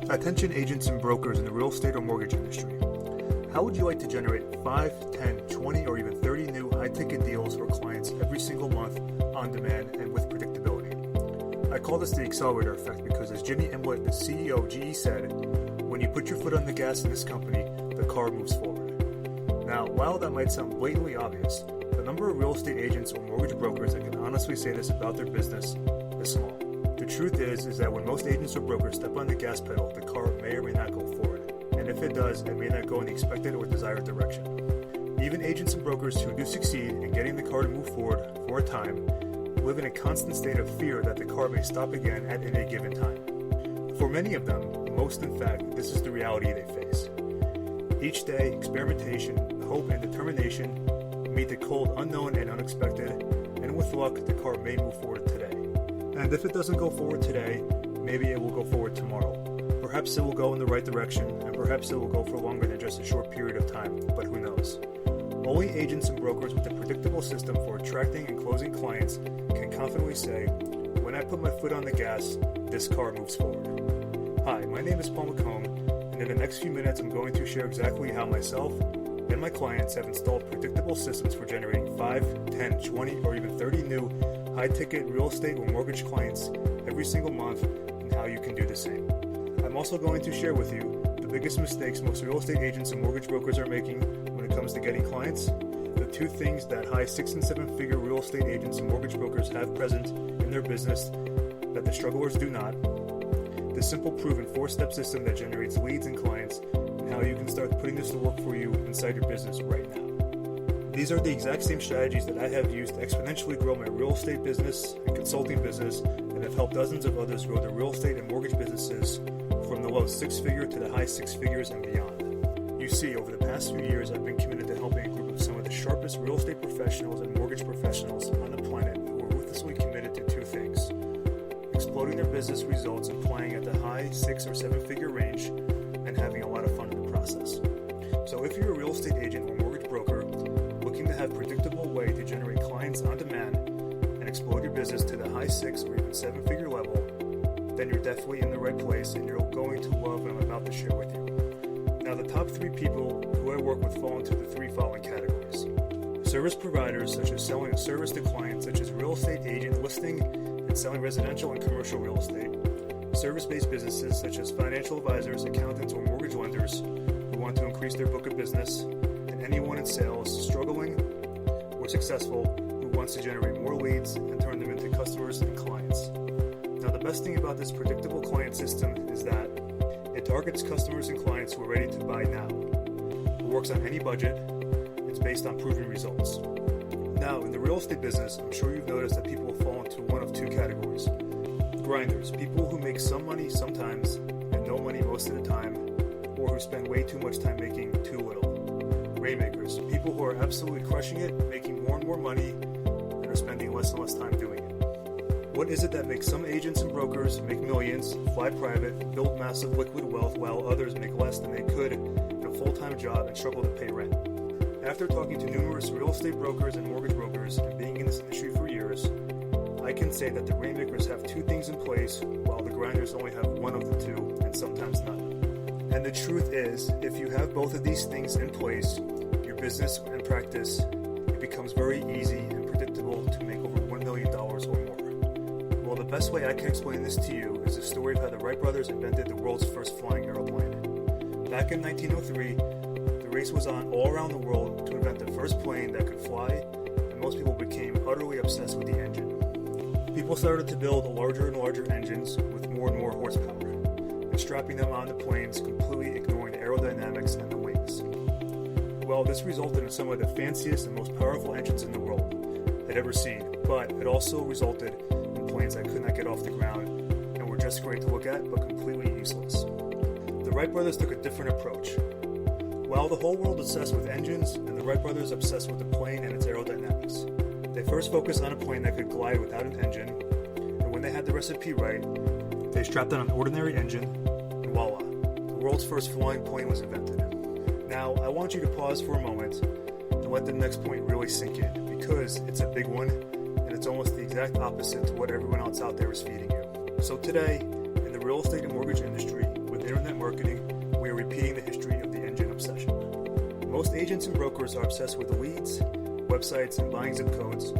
Attention agents and brokers in the real estate or mortgage industry. How would you like to generate 5, 10, 20, or even 30 new high-ticket deals for clients every single month on demand and with predictability? I call this the accelerator effect because, as Jimmy Imlet, the CEO of GE, said, when you put your foot on the gas in this company, the car moves forward. Now, while that might sound blatantly obvious, the number of real estate agents or mortgage brokers that can honestly say this about their business is small. The truth is that when most agents or brokers step on the gas pedal, the car may or may not go forward. And if it does, it may not go in the expected or desired direction. Even agents and brokers who do succeed in getting the car to move forward for a time live in a constant state of fear that the car may stop again at any given time. For many of them, most in fact, this is the reality they face. Each day, experimentation, hope, and determination meet the cold, unknown, and unexpected, and with luck, the car may move forward today. And if it doesn't go forward today, maybe it will go forward tomorrow. Perhaps it will go in the right direction, and perhaps it will go for longer than just a short period of time, but who knows? Only agents and brokers with a predictable system for attracting and closing clients can confidently say, when I put my foot on the gas, this car moves forward. Hi, my name is Paul McComb, and in the next few minutes I'm going to share exactly how myself and my clients have installed predictable systems for generating 5, 10, 20, or even 30 new high-ticket real estate or mortgage clients every single month, and how you can do the same. I'm also going to share with you the biggest mistakes most real estate agents and mortgage brokers are making when it comes to getting clients, the 2 things that high 6- and 7-figure real estate agents and mortgage brokers have present in their business that the strugglers do not, the simple proven 4-step system that generates leads and clients, and how you can start putting this to work for you inside your business right now. These are the exact same strategies that I have used to exponentially grow my real estate business and consulting business, and have helped dozens of others grow their real estate and mortgage businesses from the low 6-figure to the high 6 figures and beyond. You see, over the past few years, I've been committed to helping a group of some of the sharpest real estate professionals and mortgage professionals on the planet who are ruthlessly committed to 2 things: exploding their business results and playing at the high 6 or 7-figure range, and having a lot of fun in the process. So if you're a real estate agent or mortgage broker looking to have a predictable way to generate clients on demand and explode your business to the high 6 or even 7-figure level, then you're definitely in the right place, and you're going to love what I'm about to share with you. Now, the top 3 people who I work with fall into the 3 following categories. Service providers, such as selling a service to clients, such as real estate agent listing and selling residential and commercial real estate. Service-based businesses, such as financial advisors, accountants, or mortgage lenders who want to increase their book of business. And anyone in sales struggling or successful who wants to generate more leads and turn them into customers and clients. Now, the best thing about this predictable client system is that it targets customers and clients who are ready to buy now. It works on any budget. It's based on proven results. Now, in the real estate business, I'm sure you've noticed that people fall into one of 2 categories. Grinders, people who make some money sometimes and no money most of the time, or who spend way too much time making too little. Rainmakers, people who are absolutely crushing it, making more and more money, and are spending less and less time doing it. What is it that makes some agents and brokers make millions, fly private, build massive liquid wealth, while others make less than they could in a full-time job and struggle to pay rent? After talking to numerous real estate brokers and mortgage brokers and being in this industry for years, I can say that the rainmakers have 2 things in place, while the grinders only have one of the 2, and sometimes none. And the truth is, if you have both of these things in place, your business and practice, it becomes very easy and predictable to make over $1 million or more. Well, the best way I can explain this to you is the story of how the Wright brothers invented the world's first flying airplane. Back in 1903, the race was on all around the world to invent the first plane that could fly, and most people became utterly obsessed with the engine. People started to build larger and larger engines with more and more horsepower, and strapping them onto planes, completely ignoring the aerodynamics and the wings. Well, this resulted in some of the fanciest and most powerful engines in the world I'd ever seen, but it also resulted in planes that could not get off the ground and were just great to look at, but completely useless. The Wright brothers took a different approach. While the whole world obsessed with engines, and the Wright brothers obsessed with the plane and its aerodynamics. They first focused on a plane that could glide without an engine, and when they had the recipe right, they strapped on an ordinary engine, and voila, the world's first flying plane was invented. Now, I want you to pause for a moment and let the next point really sink in, because it's a big one, and it's almost the exact opposite to what everyone else out there is feeding you. So today, in the real estate and mortgage industry, with internet agents and brokers are obsessed with leads, websites, and buying zip codes,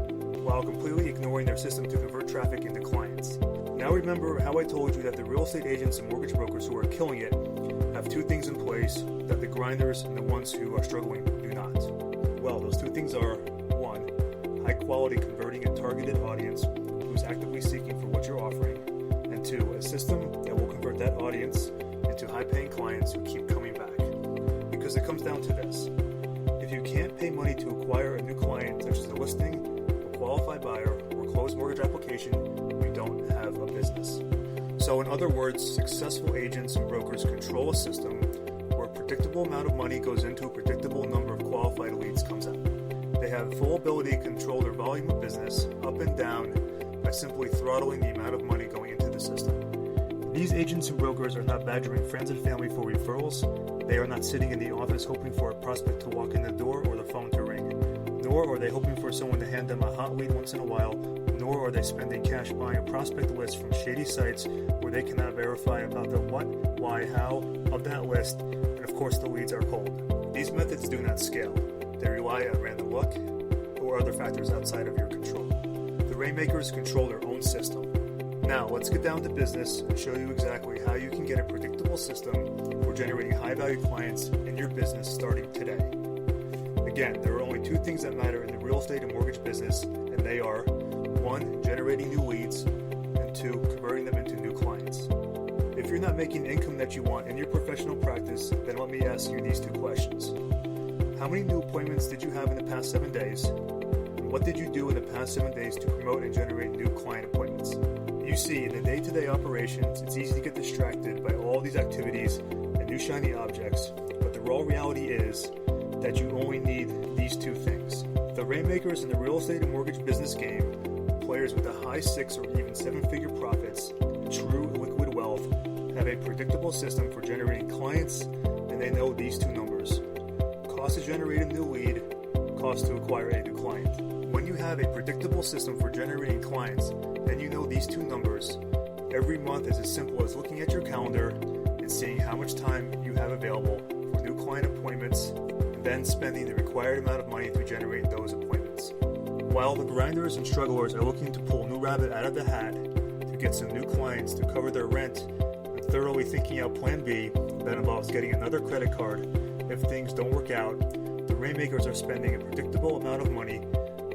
while completely ignoring their system to convert traffic into clients. Now remember how I told you that the real estate agents and mortgage brokers who are killing it have two things in place that the grinders and the ones who are struggling do not. Well, those two things are, one, high quality converting a targeted audience who's actively seeking for what you're offering, and two, a system that will convert that audience into high-paying clients who keep coming back. Because it comes down to this. If you can't pay money to acquire a new client, such as a listing, a qualified buyer, or closed mortgage application, you don't have a business. So in other words, successful agents and brokers control a system where a predictable amount of money goes into a predictable number of qualified leads comes out. They have full ability to control their volume of business up and down by simply throttling the amount of money going into the system. These agents and brokers are not badgering friends and family for referrals. They are not sitting in the office hoping for a prospect to walk in the door or the phone to ring. Nor are they hoping for someone to hand them a hot lead once in a while. Nor are they spending cash buying a prospect list from shady sites where they cannot verify about the what, why, how of that list, and of course the leads are cold. These methods do not scale. They rely on random luck or other factors outside of your control. The rainmakers control their own system. Now, let's get down to business and show you exactly how you can get a predictable system for generating high-value clients in your business starting today. Again, there are only two things that matter in the real estate and mortgage business, and they are, one, generating new leads, and two, converting them into new clients. If you're not making the income that you want in your professional practice, then let me ask you these two questions. How many new appointments did you have in the past 7 days? And what did you do in the past 7 days to promote and generate new client appointments? You see, in the day-to-day operations, it's easy to get distracted by all these activities and new shiny objects, but the raw reality is that you only need these two things. The rainmakers in the real estate and mortgage business game, players with the high 6 or even 7-figure profits, true liquid wealth, have a predictable system for generating clients, and they know these two numbers. Cost to generate a new lead, cost to acquire a new client. When you have a predictable system for generating clients, then you know these two numbers. Every month is as simple as looking at your calendar and seeing how much time you have available for new client appointments, and then spending the required amount of money to generate those appointments. While the grinders and strugglers are looking to pull a new rabbit out of the hat to get some new clients to cover their rent and thoroughly thinking out plan B that involves getting another credit card if things don't work out, the rainmakers are spending a predictable amount of money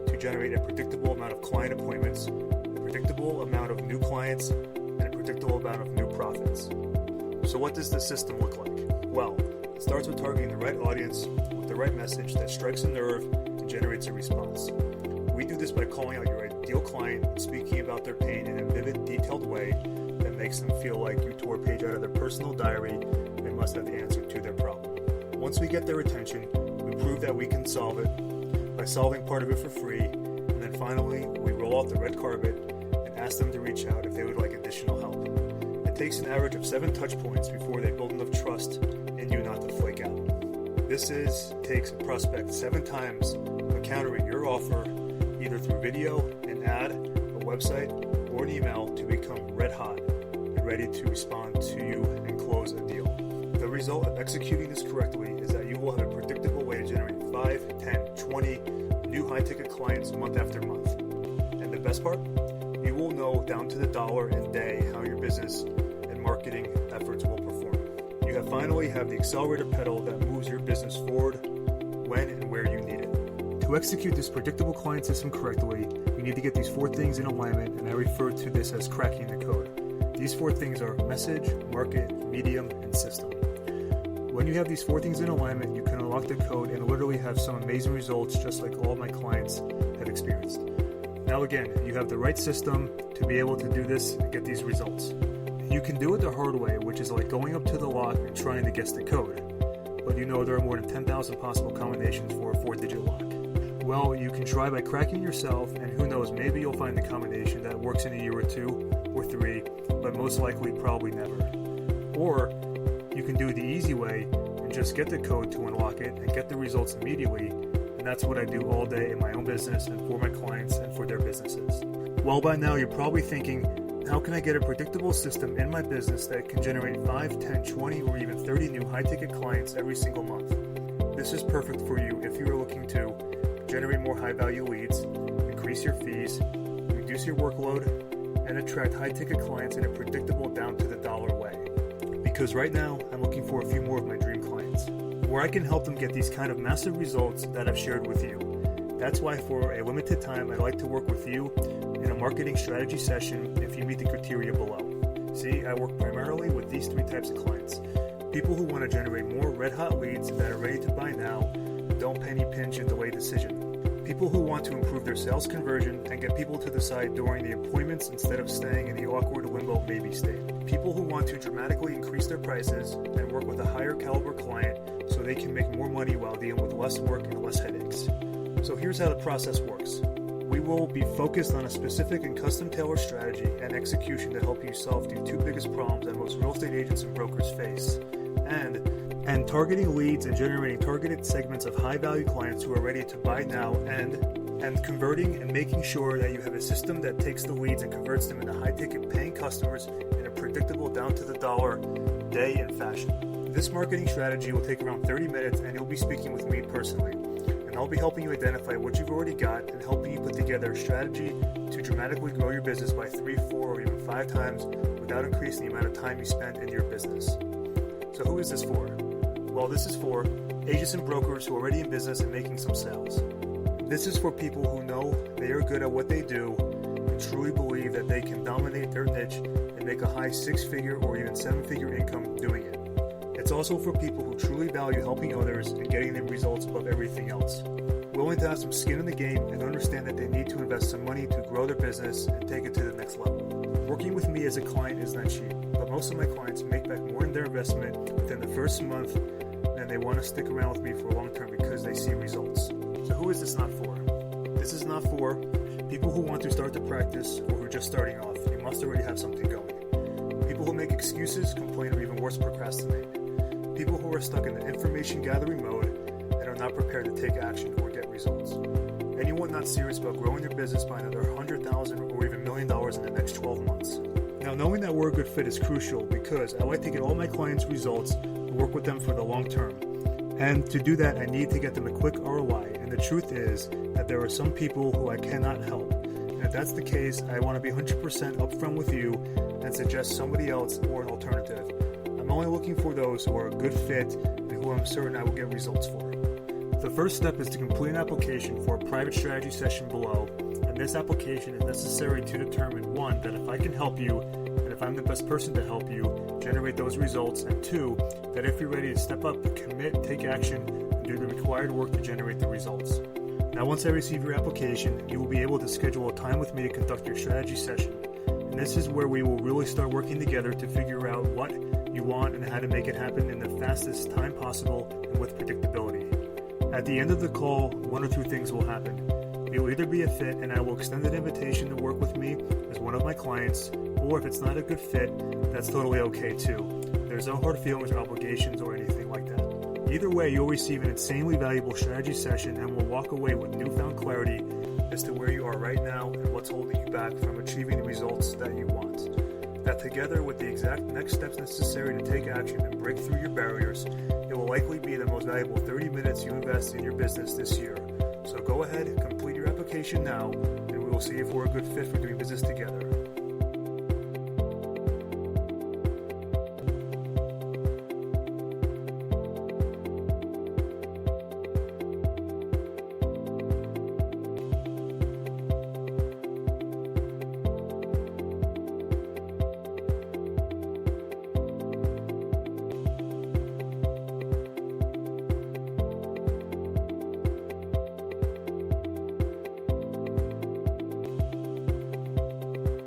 to generate a predictable amount of client appointments, a predictable amount of new clients, and a predictable amount of new profits. So what does the system look like? Well, it starts with targeting the right audience with the right message that strikes a nerve and generates a response. We do this by calling out your ideal client and speaking about their pain in a vivid, detailed way that makes them feel like you tore a page out of their personal diary and must have the answer to their problem. Once we get their attention, we prove that we can solve it by solving part of it for free, and then finally, we roll out the red carpet and ask them to reach out if they would like additional help. It takes an average of 7 touch points before they build enough trust in you not to flake out. This takes a prospect 7 times of encountering your offer, either through video, an ad, a website, or an email to become red hot and ready to respond to you and close a deal. The result of executing this correctly is that you will have a predictable way to generate 5, 10, 20 new high-ticket clients month after month. And the best part? You will know down to the dollar and day how your business and marketing efforts will perform. You finally have the accelerator pedal that moves your business forward when and where you need it. To execute this predictable client system correctly, you need to get these 4 things in alignment, and I refer to this as cracking the code. These 4 things are message, market, medium, and system. When you have these 4 things in alignment, you can unlock the code and literally have some amazing results just like all my clients have experienced. Now again, you have the right system to be able to do this and get these results. You can do it the hard way, which is like going up to the lock and trying to guess the code. But you know there are more than 10,000 possible combinations for a 4-digit lock. Well, you can try by cracking yourself, and who knows, maybe you'll find the combination that works in a year or 2 or 3, but most likely probably never. Or you can do it the easy way and just get the code to unlock it and get the results immediately, and that's what I do all day in my own business and for my clients and for their businesses. Well, by now you're probably thinking, how can I get a predictable system in my business that can generate 5, 10, 20, or even 30 new high-ticket clients every single month? This is perfect for you if you are looking to generate more high-value leads, increase your fees, reduce your workload, and attract high-ticket clients in a predictable down-to-the-dollar way. Because right now, I'm looking for a few more of my dream clients, where I can help them get these kind of massive results that I've shared with you. That's why for a limited time, I'd like to work with you in a marketing strategy session if you meet the criteria below. See, I work primarily with these three types of clients. People who want to generate more red-hot leads that are ready to buy now, don't penny pinch and delay decision. People who want to improve their sales conversion and get people to decide during the appointments instead of staying in the awkward limbo maybe state. People who want to dramatically increase their prices and work with a higher caliber client so they can make more money while dealing with less work and less headaches. So here's how the process works. We will be focused on a specific and custom tailored strategy and execution to help you solve the two biggest problems that most real estate agents and brokers face. And targeting leads and generating targeted segments of high-value clients who are ready to buy now, and converting and making sure that you have a system that takes the leads and converts them into high-ticket paying customers in a predictable down-to-the-dollar day and fashion. This marketing strategy will take around 30 minutes, and you'll be speaking with me personally. And I'll be helping you identify what you've already got and helping you put together a strategy to dramatically grow your business by 3, 4, or even 5 times without increasing the amount of time you spend in your business. So who is this for? Well, this is for agents and brokers who are already in business and making some sales. This is for people who know they are good at what they do and truly believe that they can dominate their niche and make a high 6-figure or even 7-figure income doing it. It's also for people who truly value helping others and getting them results above everything else. Willing to have some skin in the game and understand that they need to invest some money to grow their business and take it to the next level. Working with me as a client is not cheap, but most of my clients make back more in their investment within the first month, and they want to stick around with me for long term because they see results. So who is this not for? This is not for people who want to start to practice or who are just starting off. You must already have something going. People who make excuses, complain, or even worse, procrastinate. People who are stuck in the information gathering mode and are not prepared to take action or get results. Anyone not serious about growing their business by another $100,000 or even $1 million in the next 12 months. Now, knowing that we're a good fit is crucial because I like to get all my clients results and work with them for the long term. And to do that, I need to get them a quick ROI. And the truth is that there are some people who I cannot help. And if that's the case, I want to be 100% upfront with you and suggest somebody else or an alternative. I'm only looking for those who are a good fit and who I'm certain I will get results for. The first step is to complete an application for a private strategy session below, and this application is necessary to determine 1, that if I can help you, and if I'm the best person to help you generate those results, and 2, that if you're ready to step up, commit, take action, and do the required work to generate the results. Now, once I receive your application, you will be able to schedule a time with me to conduct your strategy session, and this is where we will really start working together to figure out what you want and how to make it happen in the fastest time possible and with predictability. At the end of the call, 1 or 2 things will happen. You'll either be a fit and I will extend an invitation to work with me as one of my clients, or if it's not a good fit, that's totally okay too. There's no hard feelings or obligations or anything like that. Either way, you'll receive an insanely valuable strategy session and will walk away with newfound clarity as to where you are right now and what's holding you back from achieving the results that you want. That together with the exact next steps necessary to take action and break through your barriers, it will likely be the most valuable 30 minutes you invest in your business this year. So go ahead, complete your application now, and we will see if we're a good fit for doing business together.